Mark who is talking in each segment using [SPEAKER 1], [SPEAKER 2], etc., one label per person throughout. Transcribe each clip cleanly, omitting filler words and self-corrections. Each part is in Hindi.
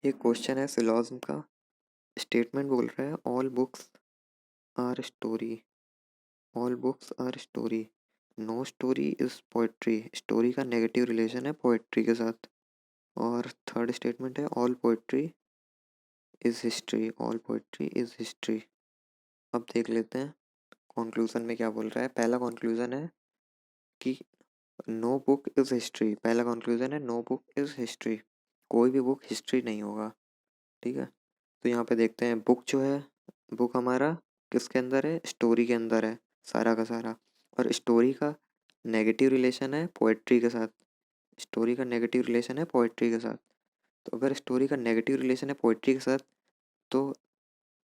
[SPEAKER 1] ये क्वेश्चन है सिलोजिज्म का। स्टेटमेंट बोल रहा है all books are story. All books are story. No story is poetry. Story का नेगेटिव रिलेशन है पोएट्री के साथ। और थर्ड स्टेटमेंट है all poetry is history. All poetry is history. अब देख लेते हैं कंक्लूजन में क्या बोल रहा है। पहला कंक्लूजन है कि नो बुक इज हिस्ट्री। पहला कंक्लूजन है नो बुक इज हिस्ट्री। कोई भी बुक हिस्ट्री नहीं होगा। ठीक है, तो यहाँ पे देखते हैं बुक जो है, बुक हमारा किसके अंदर है, स्टोरी के अंदर है सारा का सारा। और स्टोरी का नेगेटिव रिलेशन है पोएट्री के साथ। स्टोरी का नेगेटिव रिलेशन है पोएट्री के साथ। तो अगर स्टोरी का नेगेटिव रिलेशन है पोएट्री के साथ, तो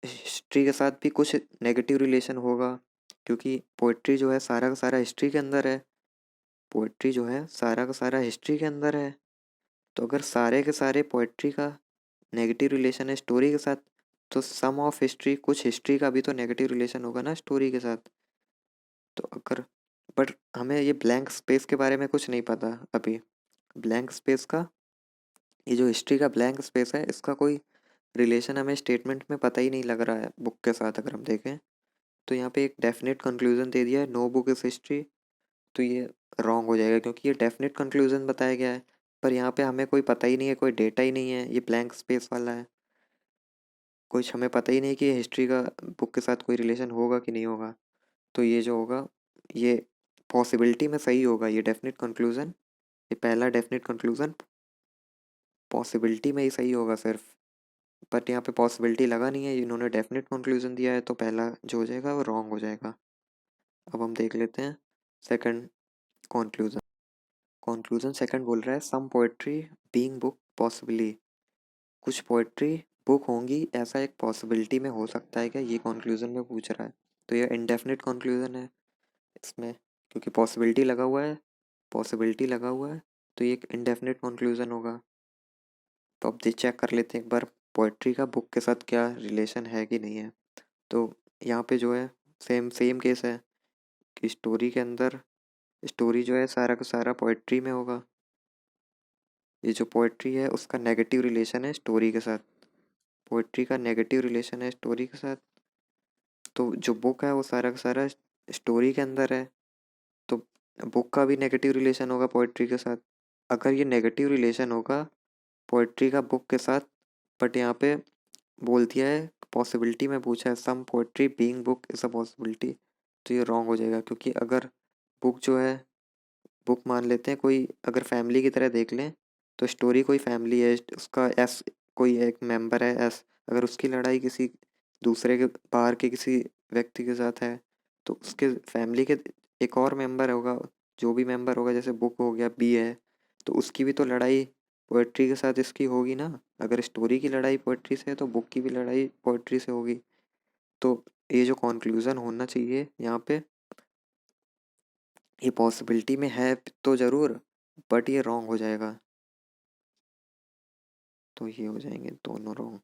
[SPEAKER 1] हिस्ट्री के साथ भी कुछ नेगेटिव रिलेशन होगा, क्योंकि पोएट्री जो है सारा का सारा हिस्ट्री के अंदर है। पोएट्री जो है सारा का सारा हिस्ट्री के अंदर है। तो अगर सारे के सारे पोएट्री का नेगेटिव रिलेशन है स्टोरी के साथ, तो सम ऑफ हिस्ट्री, कुछ हिस्ट्री का भी तो नेगेटिव रिलेशन होगा ना स्टोरी के साथ। तो अगर, बट हमें ये ब्लैंक स्पेस के बारे में कुछ नहीं पता अभी। ब्लैंक स्पेस का, ये जो हिस्ट्री का ब्लैंक स्पेस है, इसका कोई रिलेशन हमें स्टेटमेंट में पता ही नहीं लग रहा है बुक के साथ। अगर हम देखें तो यहाँ पे एक डेफिनेट कंक्लूजन दे दिया है नो बुक इज हिस्ट्री। तो ये रॉन्ग हो जाएगा, क्योंकि ये डेफिनेट कंक्लूजन बताया गया है, पर यहाँ पे हमें कोई पता ही नहीं है, कोई डेटा ही नहीं है, ये ब्लैंक स्पेस वाला है। कुछ हमें पता ही नहीं कि हिस्ट्री का बुक के साथ कोई रिलेशन होगा कि नहीं होगा। तो ये जो होगा, ये पॉसिबिलिटी में सही होगा। ये डेफिनेट कंक्लूजन, ये पहला डेफिनेट कंक्लूजन पॉसिबिलिटी में ही सही होगा सिर्फ। बट यहाँ पे पॉसिबिलिटी लगा नहीं है, इन्होंने डेफिनेट कंक्लूजन दिया है, तो पहला जो हो जाएगा वो रॉन्ग हो जाएगा। अब हम देख लेते हैं सेकंड कंक्लूजन। कंक्लूजन सेकंड बोल रहा है some poetry being book possibly. कुछ पोएट्री बुक होंगी, ऐसा एक पॉसिबिलिटी में हो सकता है क्या, ये कंक्लूजन में पूछ रहा है। तो ये इनडेफिनेट कंक्लूजन है इसमें, क्योंकि पॉसिबिलिटी लगा हुआ है, पॉसिबिलिटी लगा हुआ है, तो ये एक इनडेफिनेट कंक्लूजन होगा। तो अब दे चेक कर लेते हैं एक बार पोएट्री का बुक के साथ क्या रिलेशन है कि नहीं है। तो यहाँ पे जो है सेम सेम केस है कि स्टोरी के अंदर, स्टोरी जो है सारा का सारा पोएट्री में होगा। ये जो पोएट्री है उसका नेगेटिव रिलेशन है स्टोरी के साथ। पोएट्री का नेगेटिव रिलेशन है स्टोरी के साथ। तो जो बुक है वो सारा का सारा स्टोरी के अंदर है, तो बुक का भी नेगेटिव रिलेशन होगा पोएट्री के साथ। अगर ये नेगेटिव रिलेशन होगा पोएट्री का बुक के साथ, बट यहाँ पे बोल दिया है पॉसिबिलिटी में पूछा है some poetry being book is a possibility, तो ये रॉन्ग हो जाएगा। क्योंकि अगर बुक जो है, बुक मान लेते हैं कोई, अगर फैमिली की तरह देख लें, तो स्टोरी कोई फैमिली है, उसका एस कोई एक मेंबर है एस, अगर उसकी लड़ाई किसी दूसरे के बाहर के किसी व्यक्ति के साथ है, तो उसके फैमिली के एक और मेंबर होगा, जो भी मेंबर होगा, जैसे बुक हो गया बी है, तो उसकी भी तो लड़ाई पोएट्री के साथ इसकी होगी ना। अगर स्टोरी की लड़ाई पोएट्री से है, तो बुक की भी लड़ाई पोएट्री से होगी। तो ये जो कंक्लूजन होना चाहिए यहाँ पे, ये पॉसिबिलिटी में है तो ज़रूर, बट ये रॉन्ग हो जाएगा। तो ये हो जाएंगे दोनों रॉन्ग।